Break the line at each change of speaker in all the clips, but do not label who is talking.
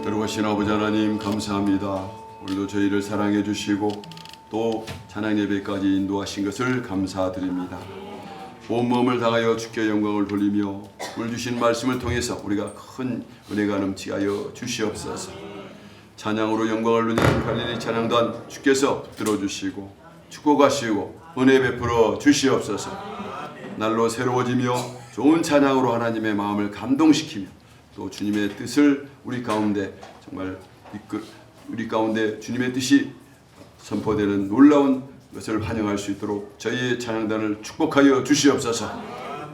거룩하신 아버지 하나님 감사합니다. 오늘도 저희를 사랑해 주시고 또 찬양 예배까지 인도하신 것을 감사드립니다. 온 마음을 다하여 주께 영광을 돌리며 오늘 주신 말씀을 통해서 우리가 큰 은혜가 넘치하여 주시옵소서. 찬양으로 영광을 누리는 갈릴리 찬양단 주께서 들어주시고 축복하시고 은혜 베풀어 주시옵소서. 날로 새로워지며 좋은 찬양으로 하나님의 마음을 감동시키며 또 주님의 뜻을 우리 가운데 정말 우리 가운데 주님의 뜻이 선포되는 놀라운 것을 환영할 수 있도록 저희의 찬양단을 축복하여 주시옵소서.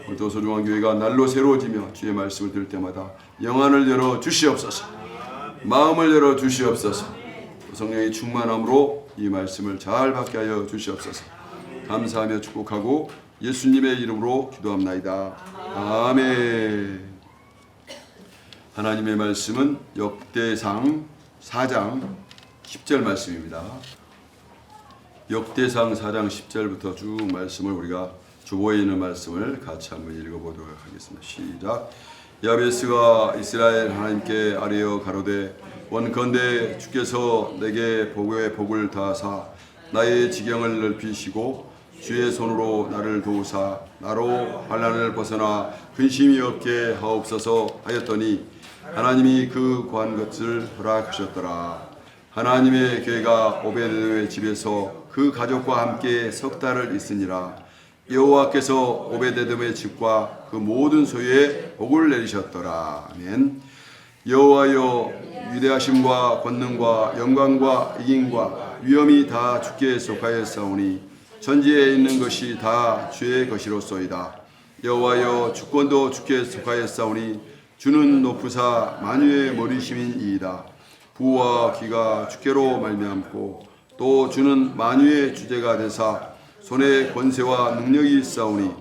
오늘도 소중한 교회가 날로 새로워지며 주의 말씀을 들을 때마다 영안을 열어 주시옵소서. 마음을 열어 주시옵소서. 성령의 충만함으로 이 말씀을 잘 받게 하여 주시옵소서. 감사하며 축복하고 예수님의 이름으로 기도합나이다. 아멘. 하나님의 말씀은 역대상 4장 10절 말씀입니다. 역대상 4장 10절부터 쭉 말씀을 우리가 주보에 있는 말씀을 같이 한번 읽어보도록 하겠습니다. 시작. 야베스가 이스라엘 하나님께 아뢰어 가로되 원컨대 주께서 내게 복의 복을 다하사 나의 지경을 넓히시고 주의 손으로 나를 도우사 나로 환난을 벗어나 근심이 없게 하옵소서 하였더니 하나님이 그 구한 것을 허락하셨더라. 하나님의 교회가 오베데돔의 집에서 그 가족과 함께 석 달을 있으니라. 여호와께서 오베데돔의 집과 그 모든 소유에 복을 내리셨더라. 아멘. 여호와여 위대하심과 권능과 영광과 이김과 위엄이 다 주께 속하였사오니 천지에 있는 것이 다 주의 것이로소이다. 여호와여 주권도 주께 속하였사오니 주는 높으사 만유의 머리심이니이다. 부와 귀가 주께로 말미암고 또 주는 만유의 주제가 되사 손에 권세와 능력이 있사오니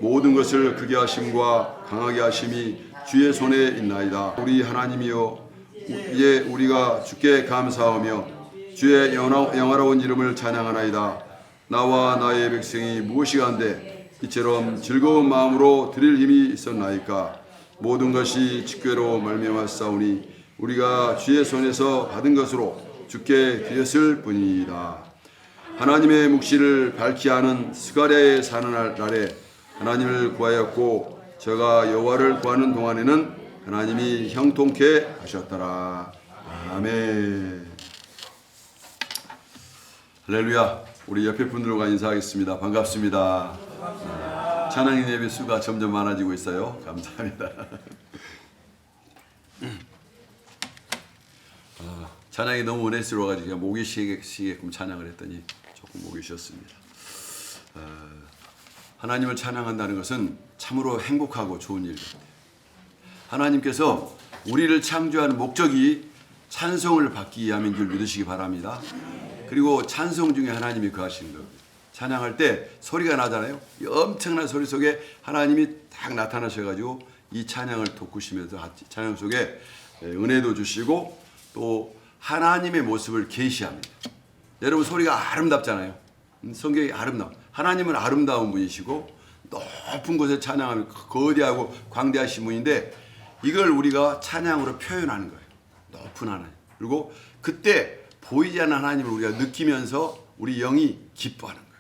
모든 것을 크게 하심과 강하게 하심이 주의 손에 있나이다. 우리 하나님이여 이제 우리가 주께 감사하며 주의 영화로운 이름을 찬양하나이다. 나와 나의 백성이 무엇이간데 이처럼 즐거운 마음으로 드릴 힘이 있었나이까. 모든 것이 주께로 말미암았사오니 우리가 주의 손에서 받은 것으로 주께 드렸을 뿐이다. 하나님의 묵시를 밝히 하는 스가랴에 사는 날에 하나님을 구하였고 저가 여호와를 구하는 동안에는 하나님이 형통케 하셨더라. 아멘. 할렐루야. 우리 옆에 분들과 인사하겠습니다. 반갑습니다. 찬양 예배 수가 점점 많아지고 있어요. 감사합니다. 찬양이 너무 은혜스러워가지고 목이 쉬게끔 찬양을 했더니 조금 목이 쉬었습니다. 하나님을 찬양한다는 것은 참으로 행복하고 좋은 일 같아요. 하나님께서 우리를 창조한 목적이 찬송을 받기 위함인 줄 믿으시기 바랍니다. 그리고 찬송 중에 하나님이 거하시는 겁니다. 찬양할 때 소리가 나잖아요. 이 엄청난 소리 속에 하나님이 딱 나타나셔가지고 이 찬양을 돋구시면서 찬양 속에 은혜도 주시고 또 하나님의 모습을 계시합니다. 여러분 소리가 아름답잖아요. 성경이 아름다워. 하나님은 아름다운 분이시고 높은 곳에 찬양하면 거대하고 광대하신 분인데 이걸 우리가 찬양으로 표현하는 거예요. 높은 하나님. 그리고 그때 보이지 않는 하나님을 우리가 느끼면서 우리 영이 기뻐하는 거예요.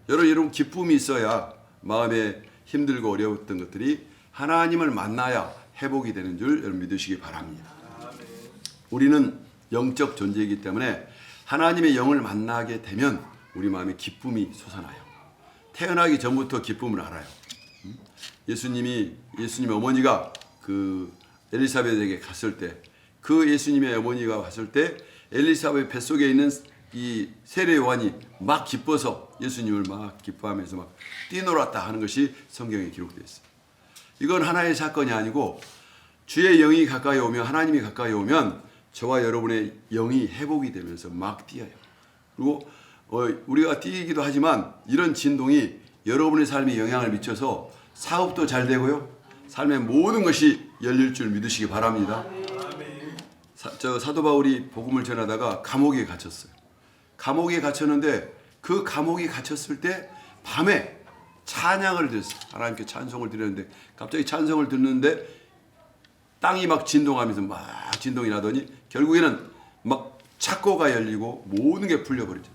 여러분 기쁨이 있어야 마음에 힘들고 어려웠던 것들이 하나님을 만나야 회복이 되는 줄 여러분 믿으시기 바랍니다. 우리는 영적 존재이기 때문에 하나님의 영을 만나게 되면 우리 마음에 기쁨이 솟아나요. 태어나기 전부터 기쁨을 알아요. 예수님의 어머니가 그 엘리사벳에게 갔을 때 그 예수님의 어머니가 왔을 때 엘리사벳 뱃속에 있는 이 세례 요한이 막 기뻐서 예수님을 막 기뻐하면서 막 뛰놀았다 하는 것이 성경에 기록되어 있어요. 이건 하나의 사건이 아니고 주의 영이 가까이 오면 하나님이 가까이 오면 저와 여러분의 영이 회복이 되면서 막 뛰어요. 그리고 우리가 뛰기도 하지만 이런 진동이 여러분의 삶에 영향을 미쳐서 사업도 잘 되고요. 삶의 모든 것이 열릴 줄 믿으시기 바랍니다. 사도 바울이 복음을 전하다가 감옥에 갇혔어요. 감옥에 갇혔는데 그 감옥에 갇혔을 때 밤에 찬양을 드렸어요. 하나님께 찬송을 드렸는데 갑자기 찬송을 듣는데 땅이 막 진동하면서 막 막 진동이 나더니 결국에는 막 창고가 열리고 모든 게 풀려버리죠.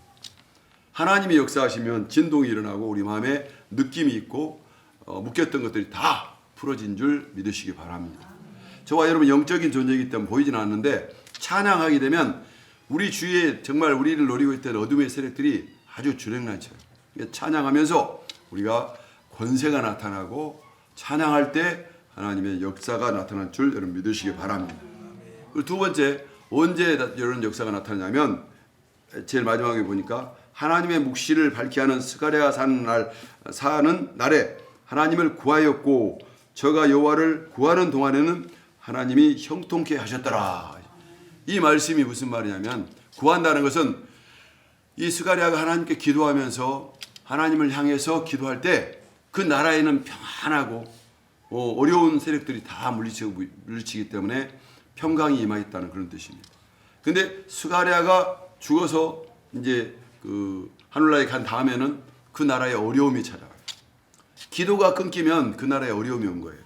하나님이 역사하시면 진동이 일어나고 우리 마음에 느낌이 있고 묶였던 것들이 다 풀어진 줄 믿으시기 바랍니다. 저와 여러분 영적인 존재이기 때문에 보이지는 않는데 찬양하게 되면 우리 주위에 정말 우리를 노리고 있던 어둠의 세력들이 아주 주력난처럼 찬양하면서 우리가 권세가 나타나고 찬양할 때 하나님의 역사가 나타날 줄 여러분 믿으시기 바랍니다. 그리고 두 번째, 언제 이런 역사가 나타나냐면 제일 마지막에 보니까 하나님의 묵시를 밝게 하는 스가랴가 사는 날에 하나님을 구하였고 저가 여호와를 구하는 동안에는 하나님이 형통케 하셨더라. 이 말씀이 무슨 말이냐면 구한다는 것은 이 스가랴가 하나님께 기도하면서 하나님을 향해서 기도할 때 그 나라에는 평안하고 어려운 세력들이 다 물리치기 때문에 평강이 임하겠다는 그런 뜻입니다. 근데 스가랴가 죽어서 이제 그 하늘나라에 간 다음에는 그 나라에 어려움이 찾아와요. 기도가 끊기면 그 나라에 어려움이 온 거예요.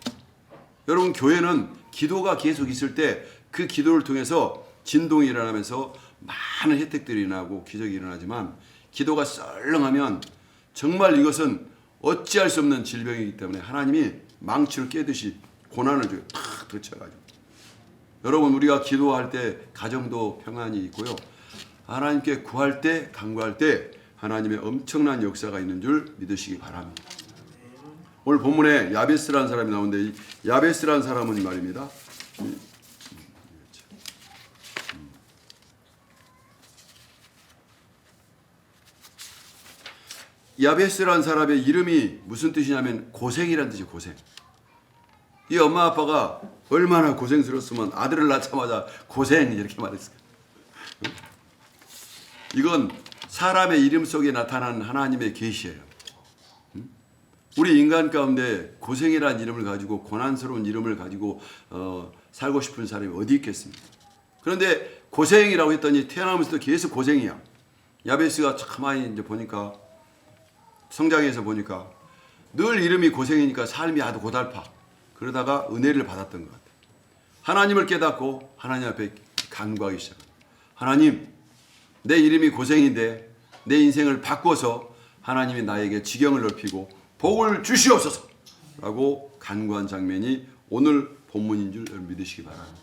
여러분 교회는 기도가 계속 있을 때 그 기도를 통해서 진동이 일어나면서 많은 혜택들이 일어나고 기적이 일어나지만 기도가 썰렁하면 정말 이것은 어찌할 수 없는 질병이기 때문에 하나님이 망치로 깨듯이 고난을 줘요. 탁 덮쳐가지고. 여러분 우리가 기도할 때 가정도 평안이 있고요. 하나님께 구할 때 간구할 때 하나님의 엄청난 역사가 있는 줄 믿으시기 바랍니다. 오늘 본문에 야베스라는 사람이 나오는데 이 야베스라는 사람은 말입니다. 야베스라는 사람의 이름이 무슨 뜻이냐면 고생이라는 뜻이에요. 고생. 이 엄마 아빠가 얼마나 고생스러웠으면 아들을 낳자마자 고생 이렇게 말했어요. 이건 사람의 이름 속에 나타나는 하나님의 계시예요. 우리 인간 가운데 고생이라는 이름을 가지고 고난스러운 이름을 가지고 살고 싶은 사람이 어디 있겠습니까? 그런데 고생이라고 했더니 태어나면서도 계속 고생이야. 야베스가 가만히 이제 보니까 성장해서 보니까 늘 이름이 고생이니까 삶이 아주 고달파. 그러다가 은혜를 받았던 것 같아요. 하나님을 깨닫고 하나님 앞에 간구하기 시작합니다. 하나님, 내 이름이 고생인데 내 인생을 바꿔서 하나님이 나에게 지경을 넓히고 복을 주시옵소서 라고 간구한 장면이 오늘 본문인 줄 믿으시기 바랍니다.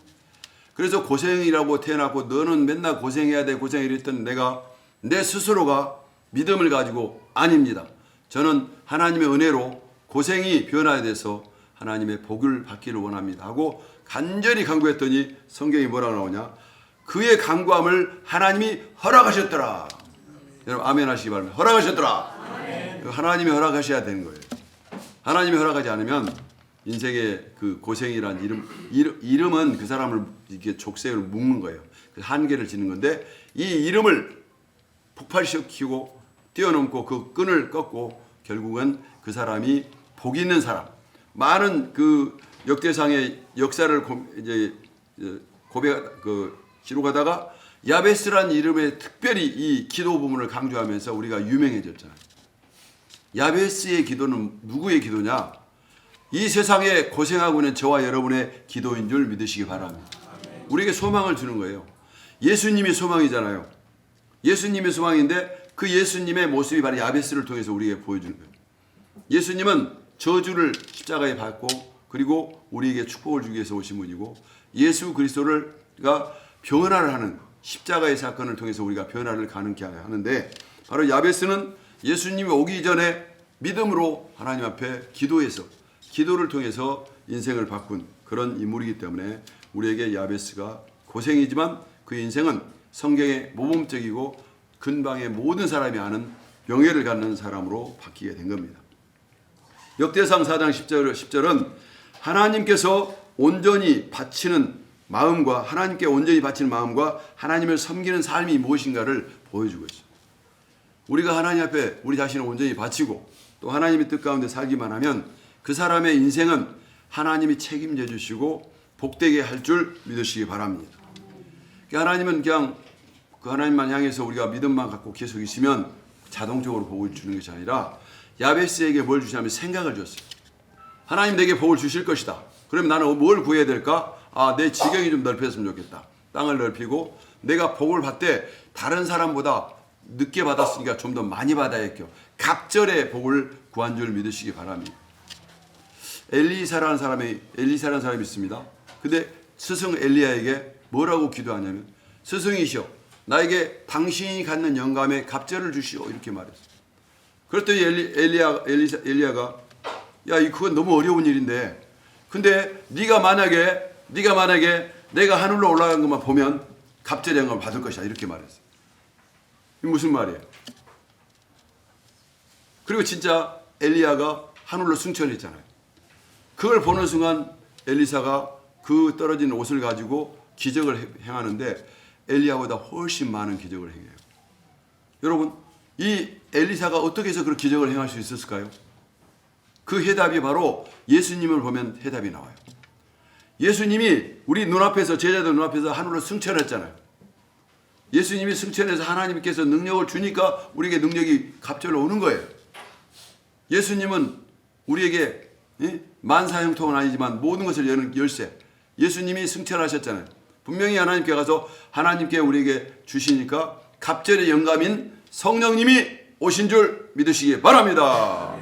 그래서 고생이라고 태어났고 너는 맨날 고생해야 돼 고생 이랬던 내가 내 스스로가 믿음을 가지고 아닙니다. 저는 하나님의 은혜로 고생이 변화돼서 하나님의 복을 받기를 원합니다 하고 간절히 간구했더니 성경이 뭐라고 나오냐? 그의 간구함을 하나님이 허락하셨더라. 여러분 아멘 하시기 바랍니다. 허락하셨더라. 아멘. 하나님이 허락하셔야 되는 거예요. 하나님이 허락하지 않으면 인생의 그 고생이란 이름은 그 사람을 이렇게 족쇄로 묶는 거예요. 그 한계를 짓는 건데 이 이름을 폭발시키고 뛰어넘고 그 끈을 꺾고 결국은 그 사람이 복 있는 사람. 많은 그 역대상의 역사를 기록하다가 야베스란 이름에 특별히 이 기도 부분을 강조하면서 우리가 유명해졌잖아요. 야베스의 기도는 누구의 기도냐? 이 세상에 고생하고 있는 저와 여러분의 기도인 줄 믿으시기 바랍니다. 우리에게 소망을 주는 거예요. 예수님이 소망이잖아요. 예수님의 소망인데 그 예수님의 모습이 바로 야베스를 통해서 우리에게 보여주는 거예요. 예수님은 저주를 십자가에 받고 그리고 우리에게 축복을 주기 위해서 오신 분이고 예수 그리스도가 변화를 하는 십자가의 사건을 통해서 우리가 변화를 가능케 하는데 바로 야베스는 예수님이 오기 전에 믿음으로 하나님 앞에 기도해서 기도를 통해서 인생을 바꾼 그런 인물이기 때문에 우리에게 야베스가 고생이지만 그 인생은 성경의 모범적이고 근방의 모든 사람이 아는 명예를 갖는 사람으로 바뀌게 된 겁니다. 역대상 4장 10절은 하나님께서 온전히 바치는 마음과 하나님께 온전히 바치는 마음과 하나님을 섬기는 삶이 무엇인가를 보여주고 있어요. 우리가 하나님 앞에 우리 자신을 온전히 바치고 또 하나님의 뜻 가운데 살기만 하면 그 사람의 인생은 하나님이 책임져 주시고 복되게 할 줄 믿으시기 바랍니다. 하나님은 그냥 그 하나님만 향해서 우리가 믿음만 갖고 계속 있으면 자동적으로 복을 주는 것이 아니라 야베스에게 뭘 주시냐면 생각을 줬어요. 하나님 내게 복을 주실 것이다. 그럼 나는 뭘 구해야 될까? 내 지경이 좀 넓혔으면 좋겠다. 땅을 넓히고 내가 복을 받되 다른 사람보다 늦게 받았으니까 좀 더 많이 받아야겠죠. 갑절의 복을 구한 줄 믿으시기 바랍니다. 엘리사라는 사람이 있습니다. 근데 스승 엘리야에게 뭐라고 기도하냐면, 스승이시여, 나에게 당신이 갖는 영감에 갑절을 주시오, 이렇게 말했어요. 그랬더니 엘리야가 그건 너무 어려운 일인데, 근데 네가 만약에 내가 하늘로 올라간 것만 보면 갑절의 영감을 받을 것이다, 이렇게 말했어요. 이게 무슨 말이에요? 그리고 진짜 엘리야가 하늘로 승천했잖아요. 그걸 보는 순간 엘리사가 그 떨어진 옷을 가지고 기적을 행하는데 엘리야보다 훨씬 많은 기적을 행해요. 여러분, 이 엘리사가 어떻게 해서 그런 기적을 행할 수 있었을까요? 그 해답이 바로 예수님을 보면 해답이 나와요. 예수님이 우리 눈앞에서, 제자들 눈앞에서 하늘로 승천했잖아요. 예수님이 승천해서 하나님께서 능력을 주니까 우리에게 능력이 갑절로 오는 거예요. 예수님은 우리에게 만사형통은 아니지만 모든 것을 여는 열쇠. 예수님이 승천하셨잖아요. 분명히 하나님께 가서 하나님께 우리에게 주시니까 갑절의 영감인 성령님이 오신 줄 믿으시기 바랍니다.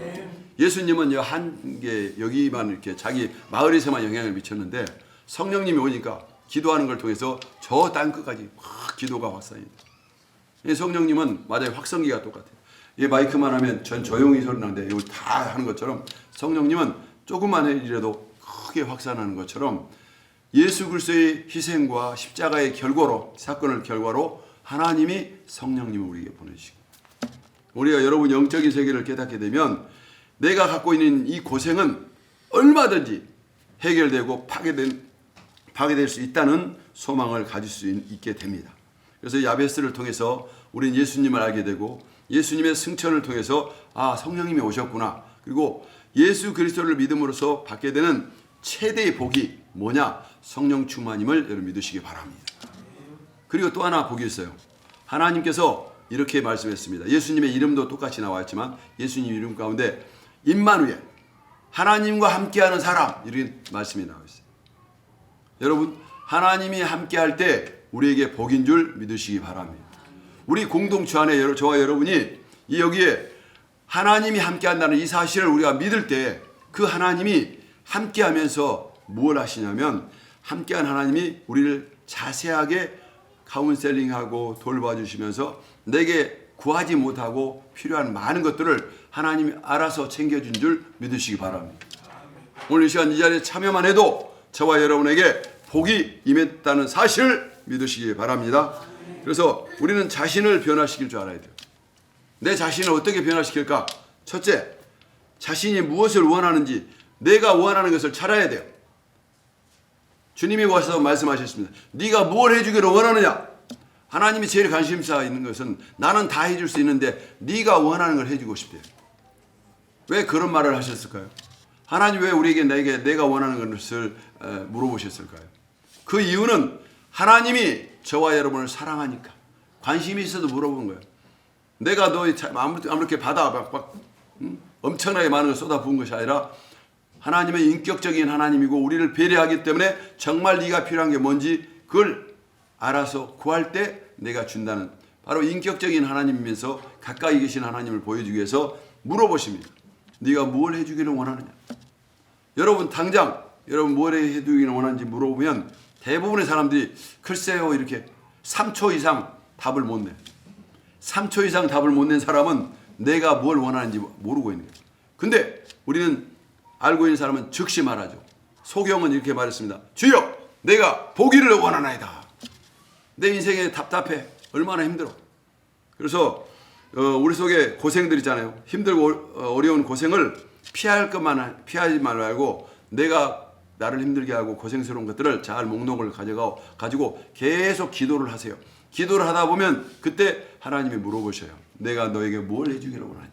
예수님은 여기만 이렇게 자기 마을에서만 영향을 미쳤는데 성령님이 오니까 기도하는 걸 통해서 저 땅끝까지 확 기도가 확산이 돼요. 성령님은 맞아요. 확성기가 똑같아요. 이 마이크만 하면 전 조용히 소리 나는데 이걸 다 하는 것처럼 성령님은 조금만 일이라도 크게 확산하는 것처럼 예수 그리스도의 희생과 십자가의 사건을 결과로 하나님이 성령님을 우리에게 보내주시고, 우리가 여러분 영적인 세계를 깨닫게 되면 내가 갖고 있는 이 고생은 얼마든지 해결되고 파괴될 수 있다는 소망을 가질 수 있게 됩니다. 그래서 야베스를 통해서 우리는 예수님을 알게 되고 예수님의 승천을 통해서 성령님이 오셨구나. 그리고 예수 그리스도를 믿음으로써 받게 되는 최대의 복이 뭐냐? 성령 충만임을 여러분 믿으시기 바랍니다. 그리고 또 하나 복이 있어요. 하나님께서 이렇게 말씀했습니다. 예수님의 이름도 똑같이 나와 있지만 예수님 이름 가운데 임마누엘, 하나님과 함께하는 사람, 이렇게 말씀이 나와 있어요. 여러분, 하나님이 함께할 때 우리에게 복인 줄 믿으시기 바랍니다. 우리 공동체 안에 저와 여러분이 여기에 하나님이 함께한다는 이 사실을 우리가 믿을 때 그 하나님이 함께하면서 뭘 하시냐면, 함께한 하나님이 우리를 자세하게 카운셀링하고 돌봐주시면서 내게 구하지 못하고 필요한 많은 것들을 하나님이 알아서 챙겨준 줄 믿으시기 바랍니다. 오늘 이 시간 이 자리에 참여만 해도 저와 여러분에게 복이 임했다는 사실을 믿으시기 바랍니다. 그래서 우리는 자신을 변화시킬 줄 알아야 돼요. 내 자신을 어떻게 변화시킬까? 첫째, 자신이 무엇을 원하는지 내가 원하는 것을 찾아야 돼요. 주님이 와서 말씀하셨습니다. 네가 뭘 해주기를 원하느냐? 하나님이 제일 관심사 있는 것은 나는 다 해줄 수 있는데 네가 원하는 걸 해주고 싶대요. 왜 그런 말을 하셨을까요? 하나님 왜 우리에게 내가 원하는 것을 물어보셨을까요? 그 이유는 하나님이 저와 여러분을 사랑하니까 관심이 있어도 물어본 거예요. 내가 너 아무렇게 받아 엄청나게 많은 걸 쏟아부은 것이 아니라 하나님의 인격적인 하나님이고 우리를 배려하기 때문에 정말 네가 필요한 게 뭔지 그걸 알아서 구할 때 내가 준다는, 바로 인격적인 하나님이면서 가까이 계신 하나님을 보여주기 위해서 물어보십니다. 네가 뭘 해주기를 원하느냐? 여러분 당장 뭘 해주기를 원하는지 물어보면 대부분의 사람들이 글쎄요 이렇게 3초 이상 답을 못 내. 3초 이상 답을 못 낸 사람은 내가 뭘 원하는지 모르고 있는 거예요. 근데 우리는 알고 있는 사람은 즉시 말하죠. 소경은 이렇게 말했습니다. 주여, 내가 보기를 원하나이다. 내 인생에 답답해. 얼마나 힘들어. 그래서 우리 속에 고생들 있잖아요. 힘들고 어려운 고생을 피하지 말고 내가 나를 힘들게 하고 고생스러운 것들을 잘 목록을 가지고 계속 기도를 하세요. 기도를 하다 보면 그때 하나님이 물어보셔요. 내가 너에게 뭘 해주기를 원하냐?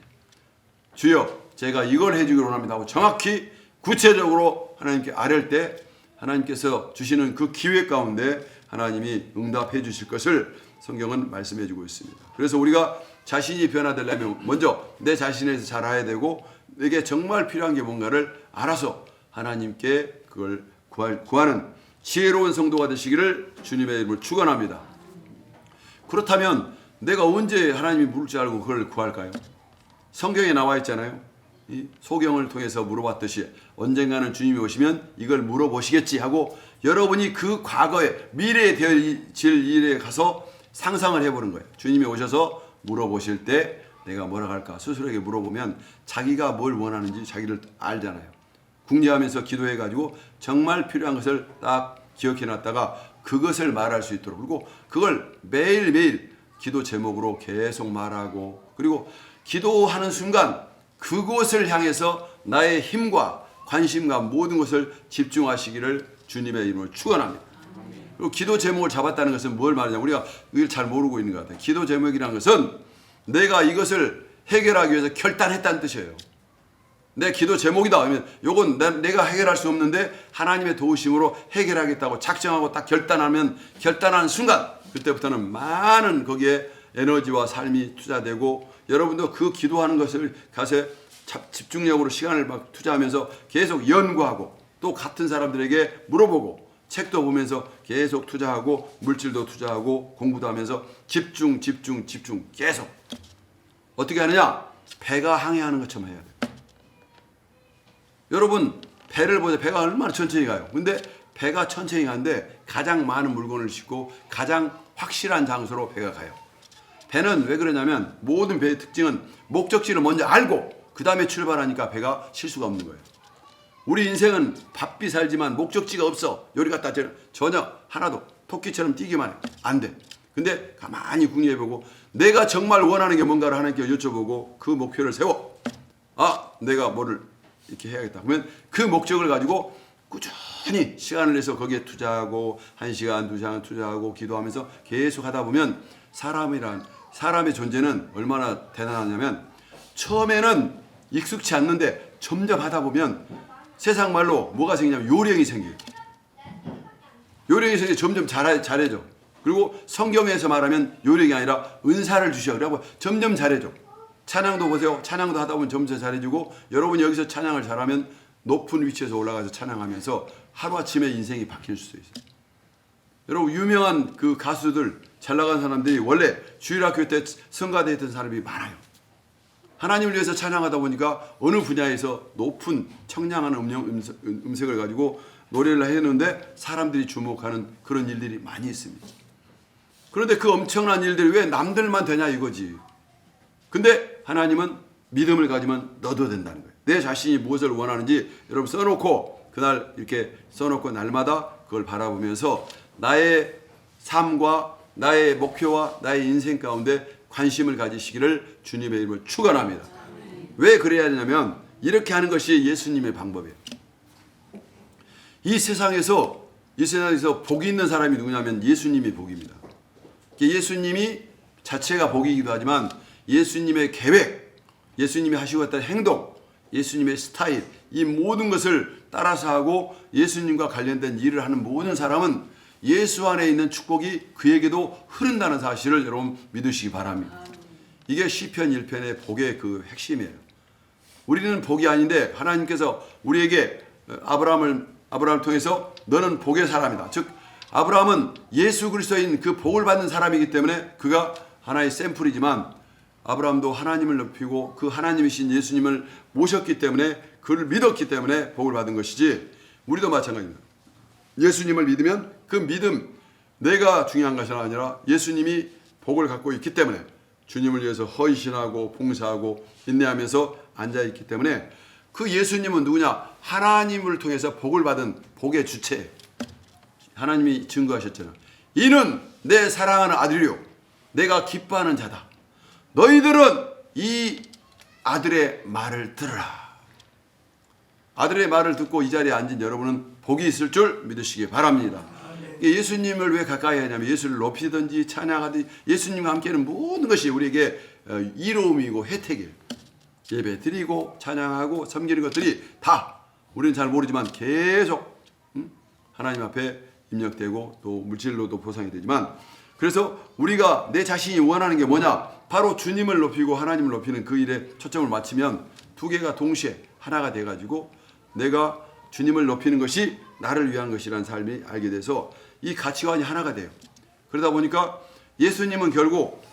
주여, 제가 이걸 해주기를 원합니다 하고 정확히 구체적으로 하나님께 아뢰을 때 하나님께서 주시는 그 기회 가운데 하나님이 응답해 주실 것을 성경은 말씀해 주고 있습니다. 그래서 우리가 자신이 변화되려면 먼저 내 자신에서 잘 알아야 되고 내게 정말 필요한 게 뭔가를 알아서 하나님께 그걸 구하는 지혜로운 성도가 되시기를 주님의 이름으로 축원합니다. 그렇다면 내가 언제 하나님이 물을 줄 알고 그걸 구할까요? 성경에 나와 있잖아요. 이 소경을 통해서 물어봤듯이 언젠가는 주님이 오시면 이걸 물어보시겠지 하고 여러분이 그 과거에 미래에 되어질 일에 가서 상상을 해보는 거예요. 주님이 오셔서 물어보실 때 내가 뭐라고 할까? 스스로에게 물어보면 자기가 뭘 원하는지 자기를 알잖아요. 궁리하면서 기도해가지고 정말 필요한 것을 딱 기억해놨다가 그것을 말할 수 있도록, 그리고 그걸 매일매일 기도 제목으로 계속 말하고, 그리고 기도하는 순간 그곳을 향해서 나의 힘과 관심과 모든 것을 집중하시기를 주님의 이름으로 축원합니다. 그리고 기도 제목을 잡았다는 것은 뭘 말하냐면, 우리가 이걸 잘 모르고 있는 것 같아요. 기도 제목이라는 것은 내가 이것을 해결하기 위해서 결단했다는 뜻이에요. 내 기도 제목이다 하면 요건 내가 해결할 수 없는데 하나님의 도우심으로 해결하겠다고 작정하고 딱 결단하는 순간, 그때부터는 많은 거기에 에너지와 삶이 투자되고, 여러분도 그 기도하는 것을 가서 집중력으로 시간을 막 투자하면서 계속 연구하고, 또 같은 사람들에게 물어보고, 책도 보면서 계속 투자하고, 물질도 투자하고, 공부도 하면서 집중 계속. 어떻게 하느냐? 배가 항해하는 것처럼 해야 돼요. 여러분, 배를 보세요. 배가 얼마나 천천히 가요. 근데 배가 천천히 가는데 가장 많은 물건을 싣고 가장 확실한 장소로 배가 가요. 배는 왜 그러냐면, 모든 배의 특징은 목적지를 먼저 알고 그 다음에 출발하니까 배가 실수가 없는 거예요. 우리 인생은 바삐 살지만 목적지가 없어. 요리 갖다 전혀 하나도 토끼처럼 뛰기만 해. 안 돼. 근데 가만히 궁리해보고 내가 정말 원하는 게 뭔가를 하나님께 여쭤보고 그 목표를 세워. 내가 뭐를 이렇게 해야겠다. 그러면 그 목적을 가지고 꾸준히 시간을 내서 거기에 투자하고 1시간, 2시간 투자하고 기도하면서 계속 하다 보면 사람의 존재는 얼마나 대단하냐면, 처음에는 익숙치 않는데 점점 하다 보면 세상 말로 뭐가 생기냐면 요령이 생겨요. 요령이 생겨 점점 잘해져. 그리고 성경에서 말하면 요령이 아니라 은사를 주셔. 그래고 점점 잘해져. 찬양도 보세요. 찬양도 하다 보면 점점 잘해지고, 여러분이 여기서 찬양을 잘하면 높은 위치에서 올라가서 찬양하면서 하루아침에 인생이 바뀔 수도 있어요. 여러분, 유명한 그 가수들, 잘 나간 사람들이 원래 주일학교 때 성가대 했던 사람이 많아요. 하나님을 위해서 찬양하다 보니까 어느 분야에서 높은 청량한 음색을 가지고 노래를 했는데 사람들이 주목하는 그런 일들이 많이 있습니다. 그런데 그 엄청난 일들이 왜 남들만 되냐 이거지. 근데 하나님은 믿음을 가지면 너도 된다는 거예요. 내 자신이 무엇을 원하는지 여러분 써놓고, 그날 이렇게 써놓고 날마다 그걸 바라보면서 나의 삶과 나의 목표와 나의 인생 가운데 관심을 가지시기를 주님의 이름으로 축원합니다. 왜 그래야 되냐면, 이렇게 하는 것이 예수님의 방법이에요. 이 세상에서 복이 있는 사람이 누구냐면 예수님이 복입니다. 예수님이 자체가 복이기도 하지만 예수님의 계획, 예수님이 하시고 있던 행동, 예수님의 스타일, 이 모든 것을 따라서 하고 예수님과 관련된 일을 하는 모든 사람은 예수 안에 있는 축복이 그에게도 흐른다는 사실을 여러분 믿으시기 바랍니다. 이게 시편 1편의 복의 그 핵심이에요. 우리는 복이 아닌데 하나님께서 우리에게 아브라함을 통해서 너는 복의 사람이다. 즉 아브라함은 예수 그리스도인 그 복을 받는 사람이기 때문에 그가 하나의 샘플이지만, 아브라함도 하나님을 높이고 그 하나님이신 예수님을 모셨기 때문에, 그를 믿었기 때문에 복을 받은 것이지, 우리도 마찬가지입니다. 예수님을 믿으면 그 믿음, 내가 중요한 것이 아니라 예수님이 복을 갖고 있기 때문에 주님을 위해서 헌신하고 봉사하고 인내하면서 앉아있기 때문에, 그 예수님은 누구냐? 하나님을 통해서 복을 받은 복의 주체예요. 하나님이 증거하셨잖아요. 이는 내 사랑하는 아들이요 내가 기뻐하는 자다. 너희들은 이 아들의 말을 들으라. 아들의 말을 듣고 이 자리에 앉은 여러분은 복이 있을 줄 믿으시기 바랍니다. 예수님을 왜 가까이 하냐면, 예수를 높이든지 찬양하든지 예수님과 함께하는 모든 것이 우리에게 이로움이고 혜택이에요. 예배 드리고 찬양하고 섬기는 것들이 다 우리는 잘 모르지만 계속 하나님 앞에 입력되고 또 물질로도 보상이 되지만, 그래서 우리가 내 자신이 원하는 게 뭐냐? 바로 주님을 높이고 하나님을 높이는 그 일에 초점을 맞추면 두 개가 동시에 하나가 돼가지고 내가 주님을 높이는 것이 나를 위한 것이라는 삶이 알게 돼서 이 가치관이 하나가 돼요. 그러다 보니까 예수님은 결국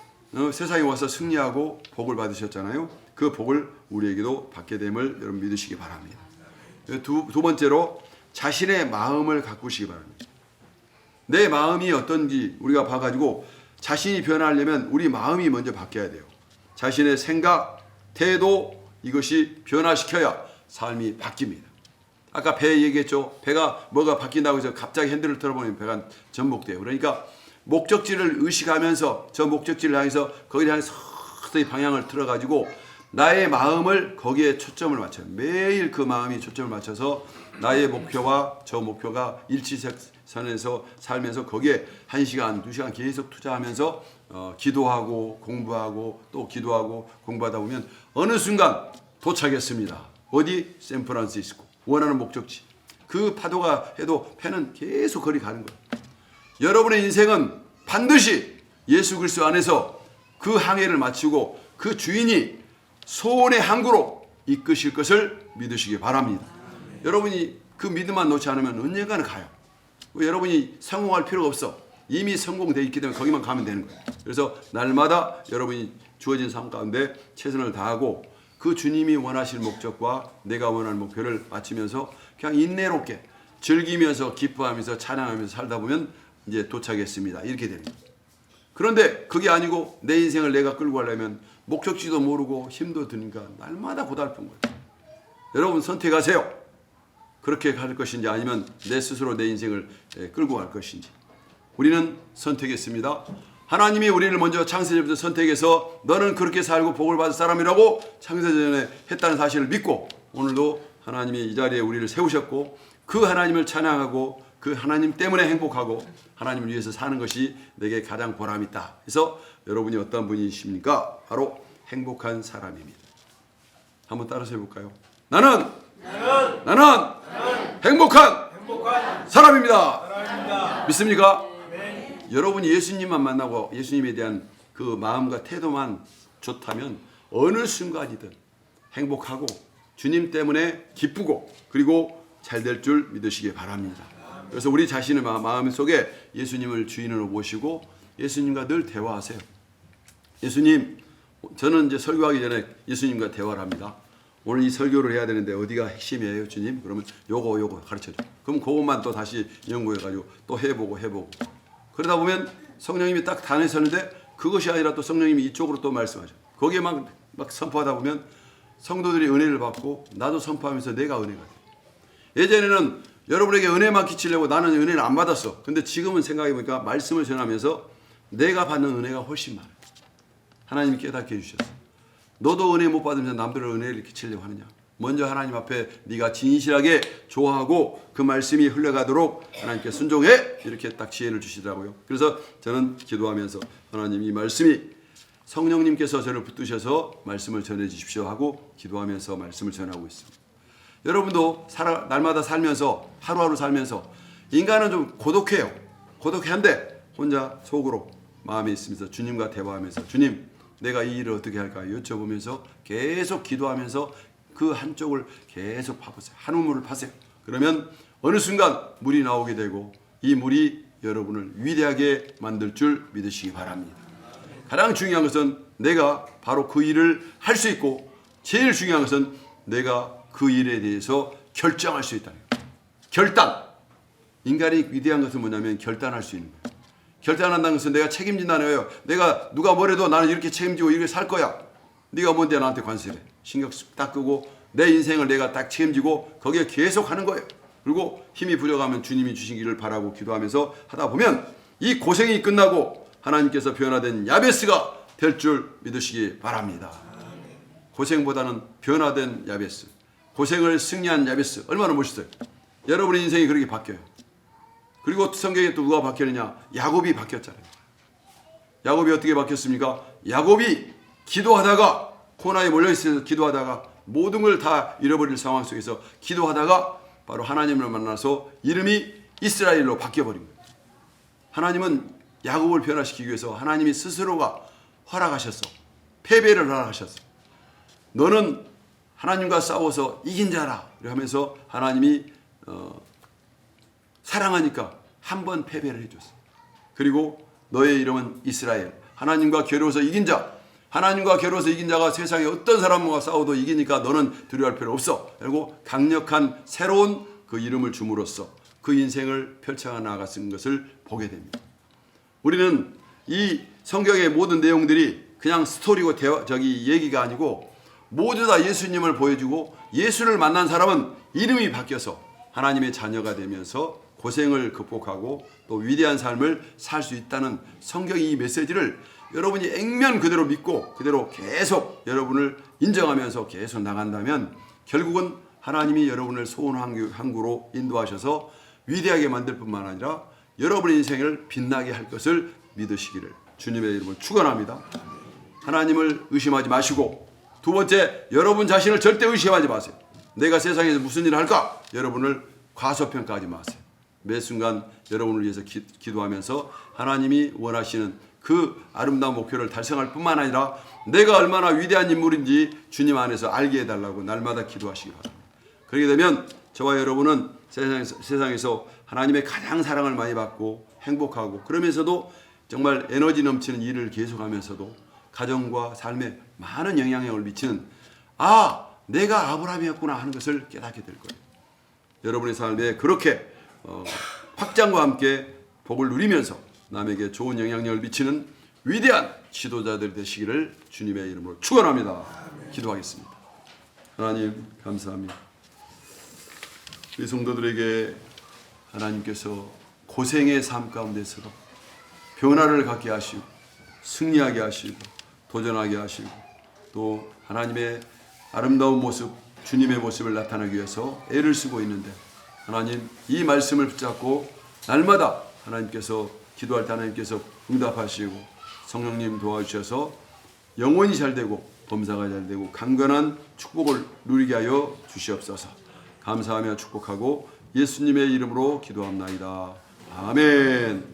세상에 와서 승리하고 복을 받으셨잖아요. 그 복을 우리에게도 받게 됨을 여러분 믿으시기 바랍니다. 두 번째로 자신의 마음을 가꾸시기 바랍니다. 내 마음이 어떤지 우리가 봐가지고 자신이 변하려면 우리 마음이 먼저 바뀌어야 돼요. 자신의 생각, 태도 이것이 변화시켜야 삶이 바뀝니다. 아까 배 얘기했죠. 배가 뭐가 바뀐다고 해서 갑자기 핸들을 틀어보면 배가 전복돼요. 그러니까 목적지를 의식하면서 저 목적지를 향해서 거기를 향해서 서서히 방향을 틀어가지고 나의 마음을 거기에 초점을 맞춰요. 매일 그 마음이 초점을 맞춰서 나의 목표와 저 목표가 일치선에서 살면서 거기에 1시간, 2시간 계속 투자하면서 기도하고 공부하고 또 기도하고 공부하다 보면 어느 순간 도착했습니다. 어디? 샌프란시스코. 원하는 목적지. 그 파도가 해도 배는 계속 거리 가는 거예요. 여러분의 인생은 반드시 예수 그리스도 안에서 그 항해를 마치고 그 주인이 소원의 항구로 이끄실 것을 믿으시기 바랍니다. 여러분이 그 믿음만 놓지 않으면 언젠가는 가요. 여러분이 성공할 필요가 없어. 이미 성공되어 있기 때문에 거기만 가면 되는 거예요. 그래서 날마다 여러분이 주어진 삶 가운데 최선을 다하고 그 주님이 원하실 목적과 내가 원하는 목표를 맞추면서 그냥 인내롭게 즐기면서 기뻐하면서 찬양하면서 살다 보면 이제 도착했습니다. 이렇게 됩니다. 그런데 그게 아니고 내 인생을 내가 끌고 가려면 목적지도 모르고 힘도 드니까 날마다 고달픈 거예요. 여러분 선택하세요. 그렇게 갈 것인지 아니면 내 스스로 내 인생을 끌고 갈 것인지. 우리는 선택했습니다. 하나님이 우리를 먼저 창세전부터 선택해서 너는 그렇게 살고 복을 받을 사람이라고 창세전에 했다는 사실을 믿고 오늘도 하나님이 이 자리에 우리를 세우셨고 그 하나님을 찬양하고 그 하나님 때문에 행복하고 하나님을 위해서 사는 것이 내게 가장 보람있다. 그래서 여러분이 어떤 분이십니까? 바로 행복한 사람입니다. 한번 따라서 해볼까요? 나는 행복한 사람입니다. 믿습니까? 여러분이 예수님만 만나고 예수님에 대한 그 마음과 태도만 좋다면 어느 순간이든 행복하고 주님 때문에 기쁘고 그리고 잘 될 줄 믿으시기 바랍니다. 그래서 우리 자신의 마음 속에 예수님을 주인으로 모시고 예수님과 늘 대화하세요. 예수님, 저는 이제 설교하기 전에 예수님과 대화를 합니다. 오늘 이 설교를 해야 되는데 어디가 핵심이에요, 주님? 그러면 요거 가르쳐줘. 그럼 그것만 또 다시 연구해가지고 또 해보고. 그러다 보면 성령님이 딱 단에 서는데 그것이 아니라 또 성령님이 이쪽으로 또 말씀하죠. 거기에 막 선포하다 보면 성도들이 은혜를 받고 나도 선포하면서 내가 은혜가 돼. 예전에는 여러분에게 은혜만 끼치려고 나는 은혜를 안 받았어. 근데 지금은 생각해보니까 말씀을 전하면서 내가 받는 은혜가 훨씬 많아요. 하나님이 깨닫게 해주셨어. 너도 은혜 못 받으면서 남들을 은혜를 끼치려고 하느냐. 먼저 하나님 앞에 네가 진실하게 좋아하고 그 말씀이 흘러가도록 하나님께 순종해. 이렇게 딱 지혜를 주시더라고요. 그래서 저는 기도하면서 하나님 이 말씀이 성령님께서 저를 붙드셔서 말씀을 전해 주십시오 하고 기도하면서 말씀을 전하고 있습니다. 여러분도 날마다 살면서 하루하루 살면서 인간은 좀 고독해요. 고독한데 혼자 속으로 마음에 있으면서 주님과 대화하면서 주님 내가 이 일을 어떻게 할까 여쭤보면서 계속 기도하면서 그 한쪽을 계속 파보세요. 한 우물을 파세요. 그러면 어느 순간 물이 나오게 되고 이 물이 여러분을 위대하게 만들 줄 믿으시기 바랍니다. 가장 중요한 것은 내가 바로 그 일을 할 수 있고 제일 중요한 것은 내가 그 일에 대해서 결정할 수 있다는 거예요. 결단. 인간이 위대한 것은 뭐냐면 결단할 수 있는 거예요. 결단한다는 것은 내가 책임진다는 거예요. 내가 누가 뭐래도 나는 이렇게 책임지고 이렇게 살 거야. 네가 뭔데 나한테 관세래. 신경 딱 끄고 내 인생을 내가 딱 책임지고 거기에 계속 하는 거예요. 그리고 힘이 부족하면 주님이 주신 길을 바라고 기도하면서 하다 보면 이 고생이 끝나고 하나님께서 변화된 야베스가 될 줄 믿으시기 바랍니다. 고생보다는 변화된 야베스. 고생을 승리한 야베스. 얼마나 멋있어요. 여러분의 인생이 그렇게 바뀌어요. 그리고 성경에 또 누가 바뀌었느냐. 야곱이 바뀌었잖아요. 야곱이 어떻게 바뀌었습니까? 야곱이 기도하다가 코나에 몰려있어서 기도하다가 모든 걸 다 잃어버릴 상황 속에서 기도하다가 바로 하나님을 만나서 이름이 이스라엘로 바뀌어버린 거예요. 하나님은 야곱을 변화시키기 위해서 하나님이 스스로가 허락하셨어. 패배를 허락하셨어. 너는 하나님과 싸워서 이긴 자라. 이렇게 하면서 하나님이 사랑하니까 한 번 패배를 해줬어. 그리고 너의 이름은 이스라엘, 하나님과 겨루어서 이긴 자. 하나님과 겨루어서 이긴 자가 세상에 어떤 사람과 싸워도 이기니까 너는 두려워할 필요 없어. 그리고 강력한 새로운 그 이름을 줌으로써 그 인생을 펼쳐 나아갔은 것을 보게 됩니다. 우리는 이 성경의 모든 내용들이 그냥 스토리고 얘기가 아니고 모두 다 예수님을 보여주고, 예수를 만난 사람은 이름이 바뀌어서 하나님의 자녀가 되면서 고생을 극복하고 또 위대한 삶을 살 수 있다는 성경의 이 메시지를 여러분이 액면 그대로 믿고 그대로 계속 여러분을 인정하면서 계속 나간다면 결국은 하나님이 여러분을 소원 항구로 인도하셔서 위대하게 만들 뿐만 아니라 여러분의 인생을 빛나게 할 것을 믿으시기를 주님의 이름으로 축원합니다. 하나님을 의심하지 마시고, 두 번째, 여러분 자신을 절대 의심하지 마세요. 내가 세상에서 무슨 일을 할까? 여러분을 과소평가하지 마세요. 매 순간 여러분을 위해서 기도하면서 하나님이 원하시는 그 아름다운 목표를 달성할 뿐만 아니라 내가 얼마나 위대한 인물인지 주님 안에서 알게 해달라고 날마다 기도하시기 바랍니다. 그렇게 되면 저와 여러분은 세상에서 하나님의 가장 사랑을 많이 받고 행복하고, 그러면서도 정말 에너지 넘치는 일을 계속하면서도 가정과 삶에 많은 영향력을 미치는, 내가 아브라함이었구나 하는 것을 깨닫게 될 거예요. 여러분의 삶에 그렇게 확장과 함께 복을 누리면서 남에게 좋은 영향력을 미치는 위대한 지도자들 되시기를 주님의 이름으로 축원합니다. 기도하겠습니다. 하나님 감사합니다. 우리 성도들에게 하나님께서 고생의 삶 가운데서도 변화를 갖게 하시고 승리하게 하시고 도전하게 하시고 또 하나님의 아름다운 모습, 주님의 모습을 나타내기 위해서 애를 쓰고 있는데, 하나님 이 말씀을 붙잡고 날마다 하나님께서 기도할 때 하나님께서 응답하시고 성령님 도와주셔서 영혼이 잘되고 범사가 잘되고 강건한 축복을 누리게 하여 주시옵소서. 감사하며 축복하고 예수님의 이름으로 기도합나이다. 아멘.